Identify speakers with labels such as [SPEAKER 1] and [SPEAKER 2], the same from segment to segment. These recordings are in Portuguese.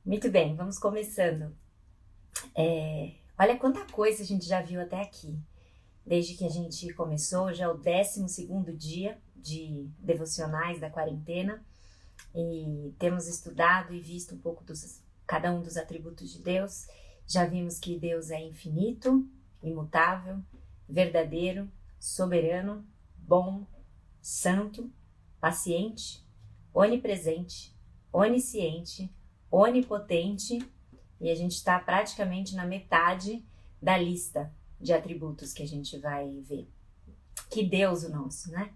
[SPEAKER 1] Muito bem, vamos começando. Olha quanta coisa a gente já viu até aqui. Desde que a gente começou, já é o 12º dia de devocionais da quarentena e temos estudado e visto um pouco cada um dos atributos de Deus. Já vimos que Deus é infinito, imutável, verdadeiro, soberano, bom, santo, paciente, onipresente, onisciente, onipotente, e a gente está praticamente na metade da lista de atributos que a gente vai ver. Que Deus o nosso, né?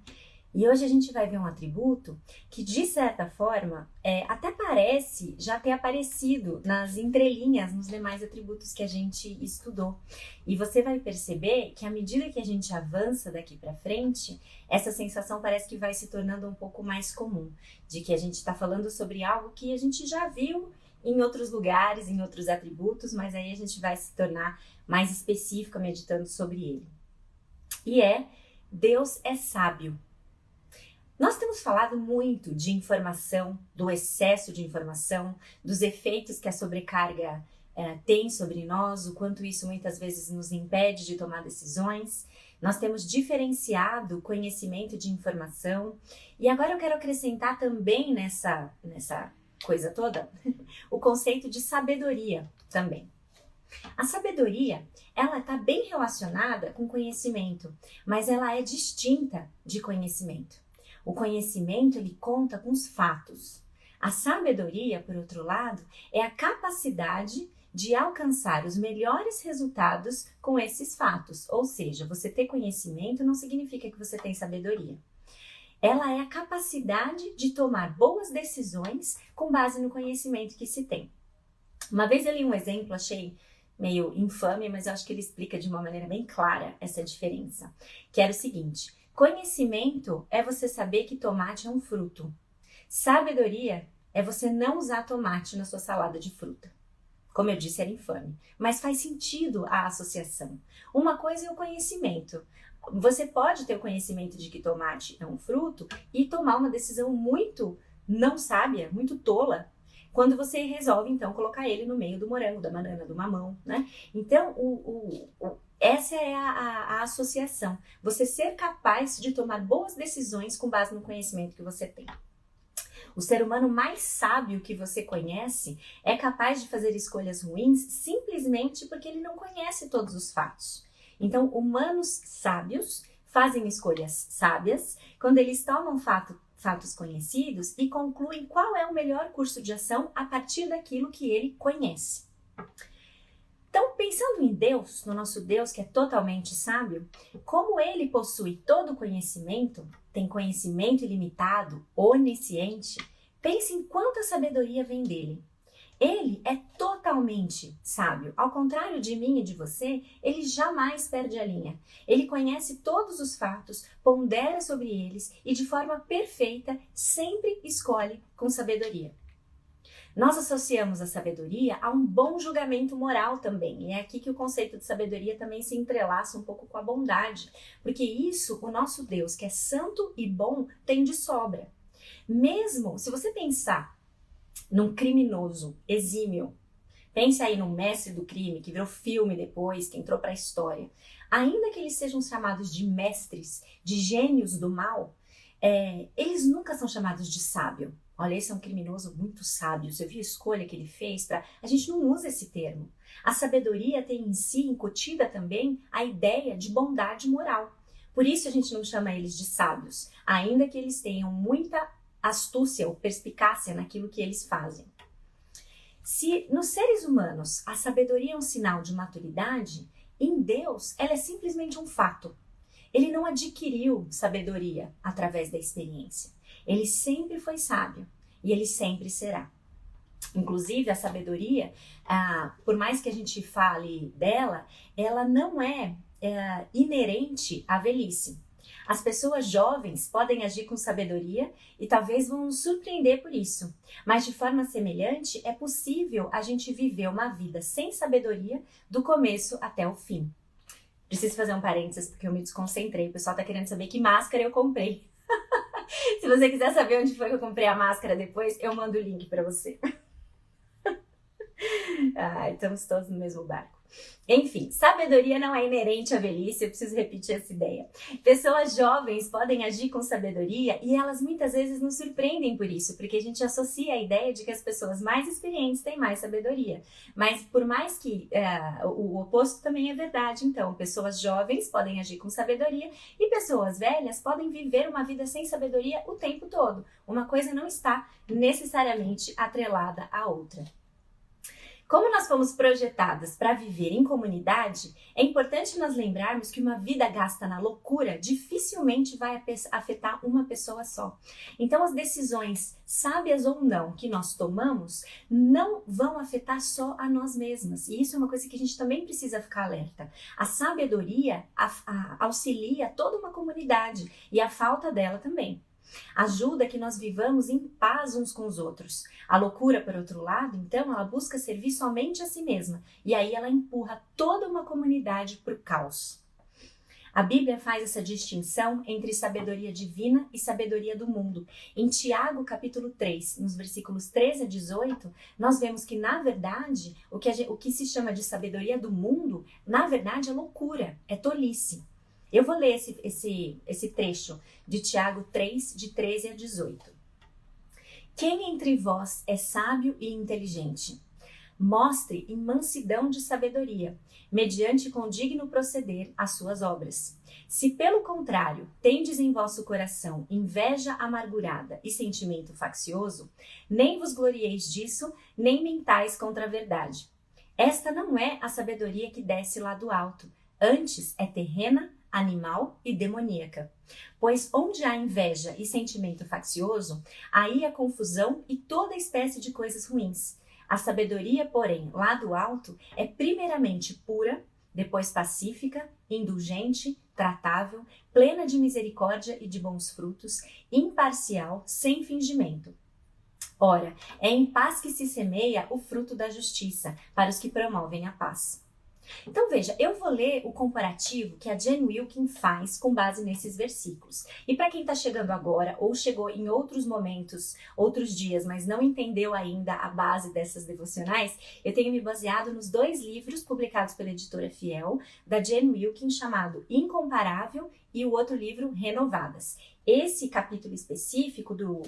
[SPEAKER 1] E hoje a gente vai ver um atributo que, de certa forma, até parece já ter aparecido nas entrelinhas, nos demais atributos que a gente estudou. E você vai perceber que, à medida que a gente avança daqui para frente, essa sensação parece que vai se tornando um pouco mais comum, de que a gente está falando sobre algo que a gente já viu em outros lugares, em outros atributos, mas aí a gente vai se tornar mais específica meditando sobre ele. E Deus é sábio. Nós temos falado muito de informação, do excesso de informação, dos efeitos que a sobrecarga tem sobre nós, o quanto isso muitas vezes nos impede de tomar decisões. Nós temos diferenciado o conhecimento de informação. E agora eu quero acrescentar também nessa coisa toda o conceito de sabedoria também. A sabedoria, ela está bem relacionada com conhecimento, mas ela é distinta de conhecimento. O conhecimento, ele conta com os fatos. A sabedoria, por outro lado, é a capacidade de alcançar os melhores resultados com esses fatos. Ou seja, você ter conhecimento não significa que você tem sabedoria. Ela é a capacidade de tomar boas decisões com base no conhecimento que se tem. Uma vez eu li um exemplo, achei meio infame, mas eu acho que ele explica de uma maneira bem clara essa diferença. Que era o seguinte: conhecimento é você saber que tomate é um fruto. Sabedoria é você não usar tomate na sua salada de fruta. Como eu disse, era infame, mas faz sentido a associação. Uma coisa é o conhecimento. Você pode ter o conhecimento de que tomate é um fruto e tomar uma decisão muito não sábia, muito tola, quando você resolve, então, colocar ele no meio do morango, da banana, do mamão, né? Então, essa é a associação. Você ser capaz de tomar boas decisões com base no conhecimento que você tem. O ser humano mais sábio que você conhece é capaz de fazer escolhas ruins simplesmente porque ele não conhece todos os fatos. Então, humanos sábios fazem escolhas sábias quando eles tomam fatos conhecidos e concluem qual é o melhor curso de ação a partir daquilo que ele conhece. Então, pensando em Deus, no nosso Deus que é totalmente sábio, como ele possui todo o conhecimento, tem conhecimento ilimitado, onisciente, pense em quanta sabedoria vem dele. Ele é totalmente sábio. Ao contrário de mim e de você, ele jamais perde a linha. Ele conhece todos os fatos, pondera sobre eles e de forma perfeita sempre escolhe com sabedoria. Nós associamos a sabedoria a um bom julgamento moral também. E é aqui que o conceito de sabedoria também se entrelaça um pouco com a bondade. Porque isso, o nosso Deus, que é santo e bom, tem de sobra. Mesmo se você pensar num criminoso exímio, pense aí num mestre do crime que virou filme depois, que entrou para a história. Ainda que eles sejam chamados de mestres, de gênios do mal, eles nunca são chamados de sábio. Olha, esse é um criminoso muito sábio. Você viu a escolha que ele fez? A gente não usa esse termo. A sabedoria tem em si incutida também a ideia de bondade moral. Por isso a gente não chama eles de sábios, ainda que eles tenham muita astúcia ou perspicácia naquilo que eles fazem. Se nos seres humanos a sabedoria é um sinal de maturidade, em Deus ela é simplesmente um fato. Ele não adquiriu sabedoria através da experiência. Ele sempre foi sábio e ele sempre será. Inclusive, a sabedoria, por mais que a gente fale dela, ela não é inerente à velhice. As pessoas jovens podem agir com sabedoria e talvez vão nos surpreender por isso. Mas de forma semelhante, é possível a gente viver uma vida sem sabedoria do começo até o fim. Preciso fazer um parênteses porque eu me desconcentrei. O pessoal tá querendo saber que máscara eu comprei. Se você quiser saber onde foi que eu comprei a máscara depois, eu mando o link pra você. Estamos todos no mesmo barco. Enfim, sabedoria não é inerente à velhice, eu preciso repetir essa ideia. Pessoas jovens podem agir com sabedoria e elas muitas vezes nos surpreendem por isso, porque a gente associa a ideia de que as pessoas mais experientes têm mais sabedoria. Mas por mais que o oposto também é verdade, então, pessoas jovens podem agir com sabedoria e pessoas velhas podem viver uma vida sem sabedoria o tempo todo. Uma coisa não está necessariamente atrelada à outra. Como nós fomos projetadas para viver em comunidade, é importante nós lembrarmos que uma vida gasta na loucura dificilmente vai afetar uma pessoa só. Então, as decisões, sábias ou não, que nós tomamos, não vão afetar só a nós mesmas. E isso é uma coisa que a gente também precisa ficar alerta. A sabedoria auxilia toda uma comunidade e a falta dela também. Ajuda que nós vivamos em paz uns com os outros. A loucura, por outro lado, então, ela busca servir somente a si mesma. E aí ela empurra toda uma comunidade para o caos. A Bíblia faz essa distinção entre sabedoria divina e sabedoria do mundo. Em Tiago, capítulo 3, nos versículos 13 a 18, nós vemos que, na verdade, o que se chama de sabedoria do mundo, na verdade, é loucura, é tolice. Eu vou ler esse trecho de Tiago 3, de 13 a 18. Quem entre vós é sábio e inteligente? Mostre em mansidão de sabedoria, mediante condigno proceder as suas obras. Se pelo contrário tendes em vosso coração inveja amargurada e sentimento faccioso, nem vos glorieis disso, nem mentais contra a verdade. Esta não é a sabedoria que desce lá do alto, antes é terrena, animal e demoníaca. Pois onde há inveja e sentimento faccioso, aí há confusão e toda espécie de coisas ruins. A sabedoria, porém, lá do alto, é primeiramente pura, depois pacífica, indulgente, tratável, plena de misericórdia e de bons frutos, imparcial, sem fingimento. Ora, é em paz que se semeia o fruto da justiça, para os que promovem a paz. Então veja, eu vou ler o comparativo que a Jen Wilkin faz com base nesses versículos. E para quem está chegando agora ou chegou em outros momentos, outros dias, mas não entendeu ainda a base dessas devocionais, eu tenho me baseado nos 2 livros publicados pela editora Fiel, da Jen Wilkin, chamado Incomparável e o outro livro Renovadas. Esse capítulo específico do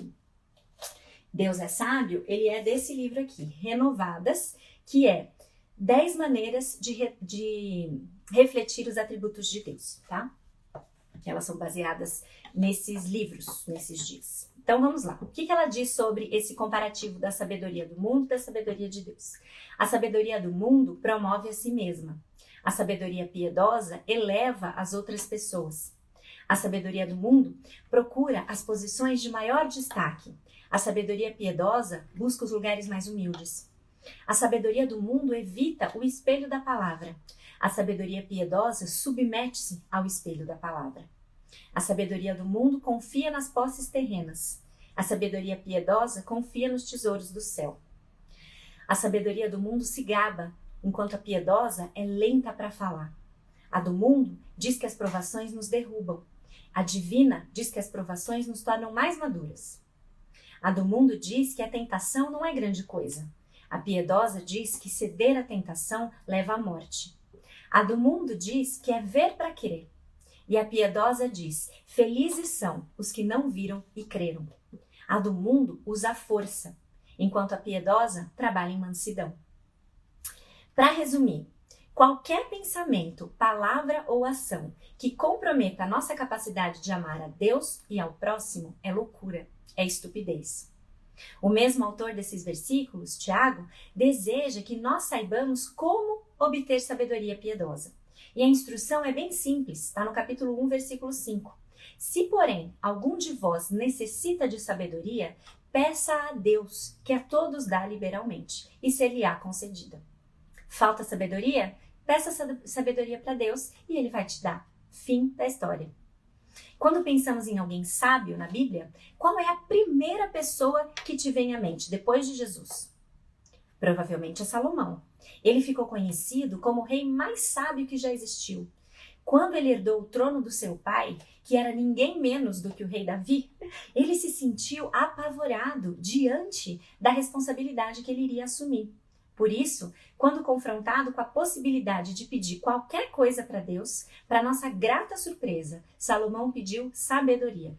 [SPEAKER 1] Deus é Sábio, ele é desse livro aqui, Renovadas, que é 10 maneiras de refletir os atributos de Deus, tá? Elas são baseadas nesses livros, nesses dias. Então vamos lá. O que ela diz sobre esse comparativo da sabedoria do mundo e da sabedoria de Deus? A sabedoria do mundo promove a si mesma. A sabedoria piedosa eleva as outras pessoas. A sabedoria do mundo procura as posições de maior destaque. A sabedoria piedosa busca os lugares mais humildes. A sabedoria do mundo evita o espelho da palavra. A sabedoria piedosa submete-se ao espelho da palavra. A sabedoria do mundo confia nas posses terrenas. A sabedoria piedosa confia nos tesouros do céu. A sabedoria do mundo se gaba, enquanto a piedosa é lenta para falar. A do mundo diz que as provações nos derrubam. A divina diz que as provações nos tornam mais maduras. A do mundo diz que a tentação não é grande coisa. A piedosa diz que ceder à tentação leva à morte. A do mundo diz que é ver para querer. E a piedosa diz, felizes são os que não viram e creram. A do mundo usa a força, enquanto a piedosa trabalha em mansidão. Para resumir, qualquer pensamento, palavra ou ação que comprometa a nossa capacidade de amar a Deus e ao próximo é loucura, é estupidez. O mesmo autor desses versículos, Tiago, deseja que nós saibamos como obter sabedoria piedosa. E a instrução é bem simples, está no capítulo 1, versículo 5. Se, porém, algum de vós necessita de sabedoria, peça a Deus, que a todos dá liberalmente, e ser-lhe-á concedida. Falta sabedoria? Peça sabedoria para Deus e Ele vai te dar. Fim da história. Quando pensamos em alguém sábio na Bíblia, qual é a primeira pessoa que te vem à mente depois de Jesus? Provavelmente é Salomão. Ele ficou conhecido como o rei mais sábio que já existiu. Quando ele herdou o trono do seu pai, que era ninguém menos do que o rei Davi, ele se sentiu apavorado diante da responsabilidade que ele iria assumir. Por isso, quando confrontado com a possibilidade de pedir qualquer coisa para Deus, para nossa grata surpresa, Salomão pediu sabedoria.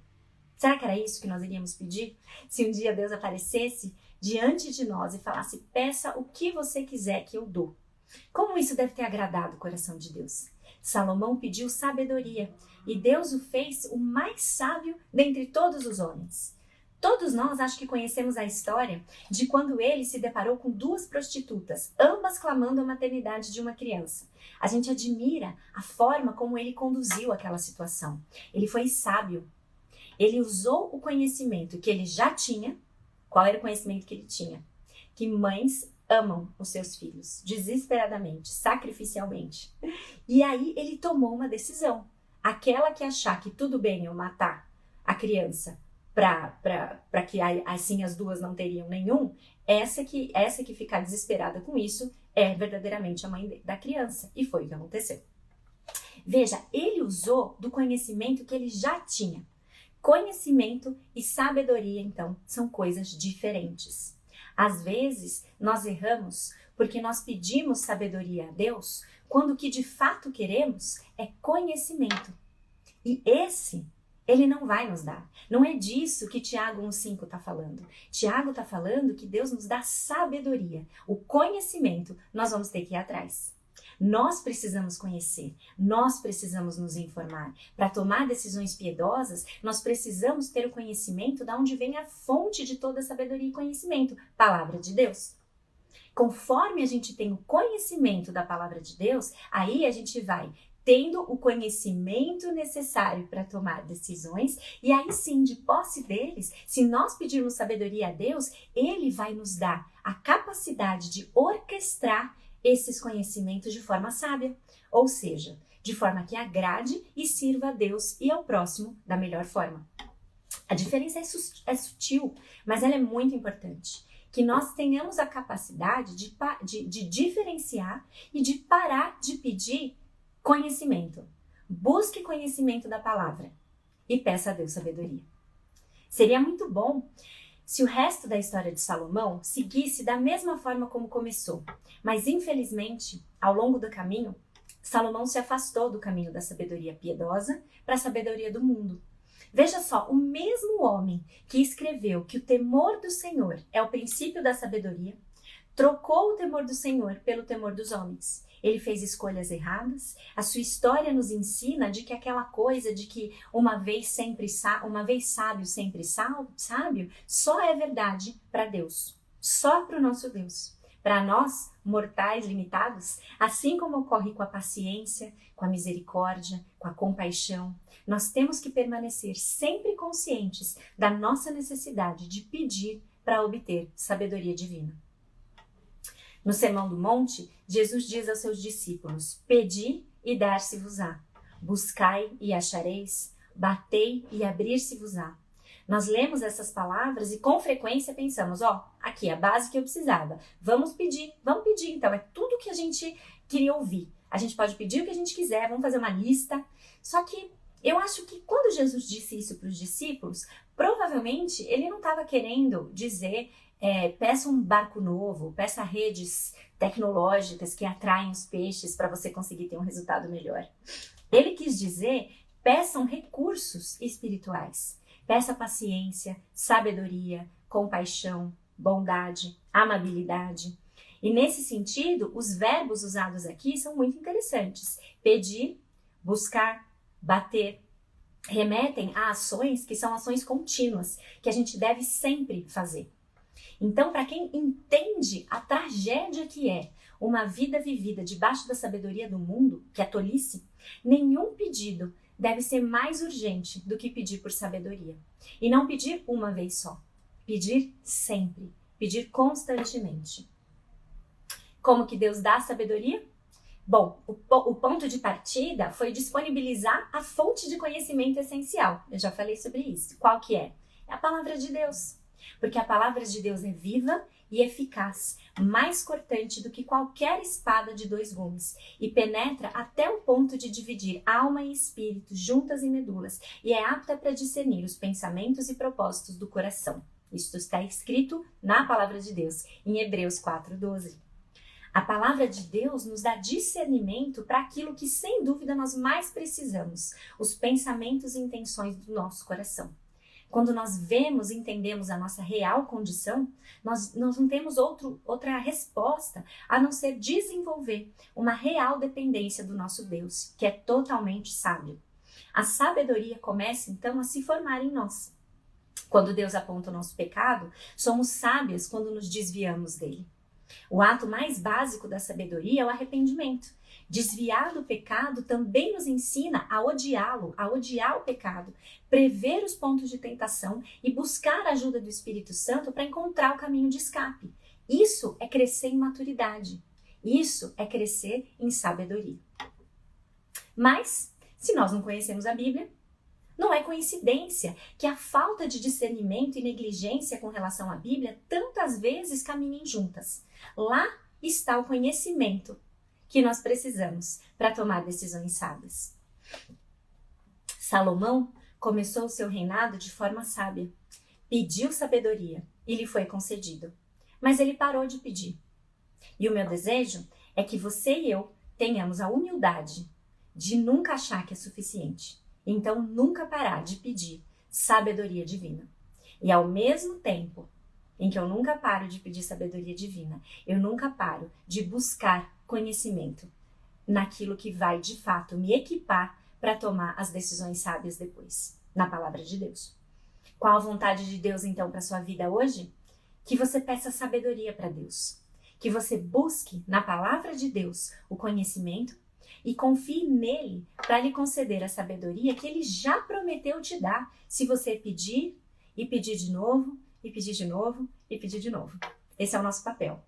[SPEAKER 1] Será que era isso que nós iríamos pedir? Se um dia Deus aparecesse diante de nós e falasse, peça o que você quiser que eu dou. Como isso deve ter agradado o coração de Deus? Salomão pediu sabedoria e Deus o fez o mais sábio dentre todos os homens. Todos nós acho que conhecemos a história de quando ele se deparou com duas prostitutas, ambas clamando a maternidade de uma criança. A gente admira a forma como ele conduziu aquela situação. Ele foi sábio. Ele usou o conhecimento que ele já tinha. Qual era o conhecimento que ele tinha? Que mães amam os seus filhos desesperadamente, sacrificialmente. E aí ele tomou uma decisão. Aquela que achar que tudo bem eu matar a criança para que assim as duas não teriam nenhum, essa que ficar desesperada com isso é verdadeiramente a mãe da criança. E foi o que aconteceu. Veja, ele usou do conhecimento que ele já tinha. Conhecimento e sabedoria, então, são coisas diferentes. Às vezes, nós erramos porque nós pedimos sabedoria a Deus quando o que de fato queremos é conhecimento. E esse ele não vai nos dar. Não é disso que Tiago 1,5 está falando. Tiago está falando que Deus nos dá sabedoria. O conhecimento nós vamos ter que ir atrás. Nós precisamos conhecer, nós precisamos nos informar. Para tomar decisões piedosas, nós precisamos ter o conhecimento de onde vem a fonte de toda sabedoria e conhecimento, palavra de Deus. Conforme a gente tem o conhecimento da palavra de Deus, aí a gente vai tendo o conhecimento necessário para tomar decisões, e aí sim, de posse deles, se nós pedirmos sabedoria a Deus, Ele vai nos dar a capacidade de orquestrar esses conhecimentos de forma sábia, ou seja, de forma que agrade e sirva a Deus e ao próximo da melhor forma. A diferença é sutil, mas ela é muito importante. Que nós tenhamos a capacidade de diferenciar e de parar de pedir conhecimento. Busque conhecimento da palavra e peça a Deus sabedoria. Seria muito bom se o resto da história de Salomão seguisse da mesma forma como começou. Mas, infelizmente, ao longo do caminho, Salomão se afastou do caminho da sabedoria piedosa para a sabedoria do mundo. Veja só, o mesmo homem que escreveu que o temor do Senhor é o princípio da sabedoria, trocou o temor do Senhor pelo temor dos homens. Ele fez escolhas erradas. A sua história nos ensina de que aquela coisa de que uma vez sábio, sempre sábio, só é verdade para Deus, só para o nosso Deus. Para nós, mortais limitados, assim como ocorre com a paciência, com a misericórdia, com a compaixão, nós temos que permanecer sempre conscientes da nossa necessidade de pedir para obter sabedoria divina. No Sermão do Monte, Jesus diz aos seus discípulos, pedi e dar-se-vos-á, buscai e achareis, batei e abrir-se-vos-á. Nós lemos essas palavras e com frequência pensamos, aqui a base que eu precisava, vamos pedir então, é tudo que a gente queria ouvir. A gente pode pedir o que a gente quiser, vamos fazer uma lista. Só que eu acho que quando Jesus disse isso para os discípulos, provavelmente ele não estava querendo dizer peça um barco novo, peça redes tecnológicas que atraem os peixes para você conseguir ter um resultado melhor. Ele quis dizer, peçam recursos espirituais. Peça paciência, sabedoria, compaixão, bondade, amabilidade. E nesse sentido, os verbos usados aqui são muito interessantes. Pedir, buscar, bater, remetem a ações que são ações contínuas, que a gente deve sempre fazer. Então, para quem entende a tragédia que é uma vida vivida debaixo da sabedoria do mundo, que é tolice, nenhum pedido deve ser mais urgente do que pedir por sabedoria. E não pedir uma vez só, pedir sempre, pedir constantemente. Como que Deus dá sabedoria? Bom, o ponto de partida foi disponibilizar a fonte de conhecimento essencial. Eu já falei sobre isso. Qual que é? É a palavra de Deus. Porque a palavra de Deus é viva e eficaz, mais cortante do que qualquer espada de 2 gumes, e penetra até o ponto de dividir alma e espírito, juntas e medulas, e é apta para discernir os pensamentos e propósitos do coração. Isso está escrito na palavra de Deus, em Hebreus 4:12. A palavra de Deus nos dá discernimento para aquilo que, sem dúvida, nós mais precisamos, os pensamentos e intenções do nosso coração. Quando nós vemos e entendemos a nossa real condição, nós não temos outra resposta a não ser desenvolver uma real dependência do nosso Deus, que é totalmente sábio. A sabedoria começa, então, a se formar em nós. Quando Deus aponta o nosso pecado, somos sábios quando nos desviamos dele. O ato mais básico da sabedoria é o arrependimento. Desviar do pecado também nos ensina a odiá-lo, a odiar o pecado, prever os pontos de tentação e buscar a ajuda do Espírito Santo para encontrar o caminho de escape. Isso é crescer em maturidade. Isso é crescer em sabedoria. Mas, se nós não conhecemos a Bíblia, não é coincidência que a falta de discernimento e negligência com relação à Bíblia tantas vezes caminhem juntas. Lá está o conhecimento que nós precisamos para tomar decisões sábias. Salomão começou o seu reinado de forma sábia. Pediu sabedoria e lhe foi concedido. Mas ele parou de pedir. E o meu desejo é que você e eu tenhamos a humildade de nunca achar que é suficiente. Então, nunca parar de pedir sabedoria divina. E ao mesmo tempo em que eu nunca paro de pedir sabedoria divina, eu nunca paro de buscar conhecimento naquilo que vai, de fato, me equipar para tomar as decisões sábias depois, na palavra de Deus. Qual a vontade de Deus, então, para sua vida hoje? Que você peça sabedoria para Deus. Que você busque na palavra de Deus o conhecimento e confie nele para lhe conceder a sabedoria que ele já prometeu te dar, se você pedir e pedir de novo, e pedir de novo, e pedir de novo. Esse é o nosso papel.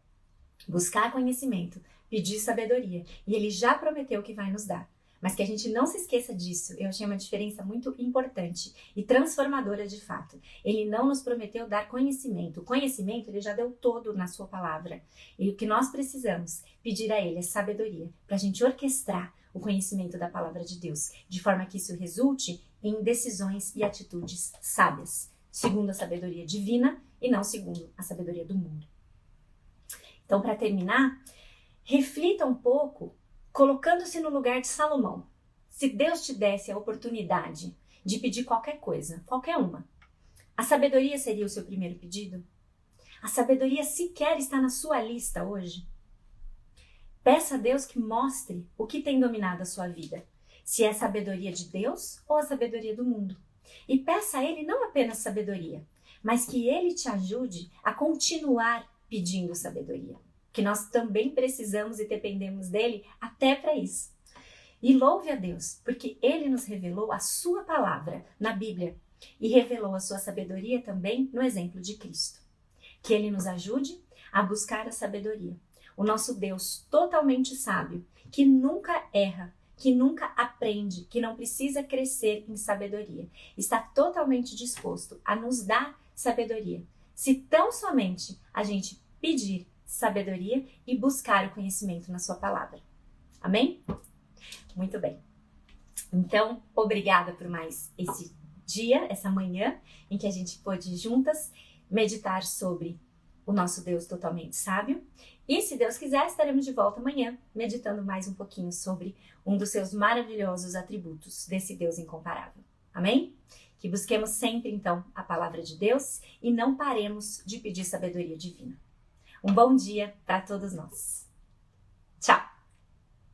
[SPEAKER 1] Buscar conhecimento, pedir sabedoria, e ele já prometeu que vai nos dar. Mas que a gente não se esqueça disso, eu achei uma diferença muito importante e transformadora de fato. Ele não nos prometeu dar conhecimento. O conhecimento ele já deu todo na sua palavra. E o que nós precisamos pedir a ele é sabedoria, para a gente orquestrar o conhecimento da palavra de Deus, de forma que isso resulte em decisões e atitudes sábias, segundo a sabedoria divina e não segundo a sabedoria do mundo. Então, para terminar, reflita um pouco colocando-se no lugar de Salomão. Se Deus te desse a oportunidade de pedir qualquer coisa, qualquer uma, a sabedoria seria o seu primeiro pedido? A sabedoria sequer está na sua lista hoje? Peça a Deus que mostre o que tem dominado a sua vida. Se é a sabedoria de Deus ou a sabedoria do mundo. E peça a Ele não apenas sabedoria, mas que Ele te ajude a continuar pedindo sabedoria. Que nós também precisamos e dependemos dele até para isso. E louve a Deus, porque ele nos revelou a sua palavra na Bíblia e revelou a sua sabedoria também no exemplo de Cristo. Que ele nos ajude a buscar a sabedoria. O nosso Deus totalmente sábio, que nunca erra, que nunca aprende, que não precisa crescer em sabedoria, está totalmente disposto a nos dar sabedoria, se tão somente a gente pedir sabedoria e buscar o conhecimento na sua palavra. Amém? Muito bem. Então, obrigada por mais esse dia, essa manhã, em que a gente pôde juntas meditar sobre o nosso Deus totalmente sábio. E, se Deus quiser, estaremos de volta amanhã, meditando mais um pouquinho sobre um dos seus maravilhosos atributos desse Deus incomparável. Amém? Que busquemos sempre, então, a palavra de Deus e não paremos de pedir sabedoria divina. Um bom dia para todos nós.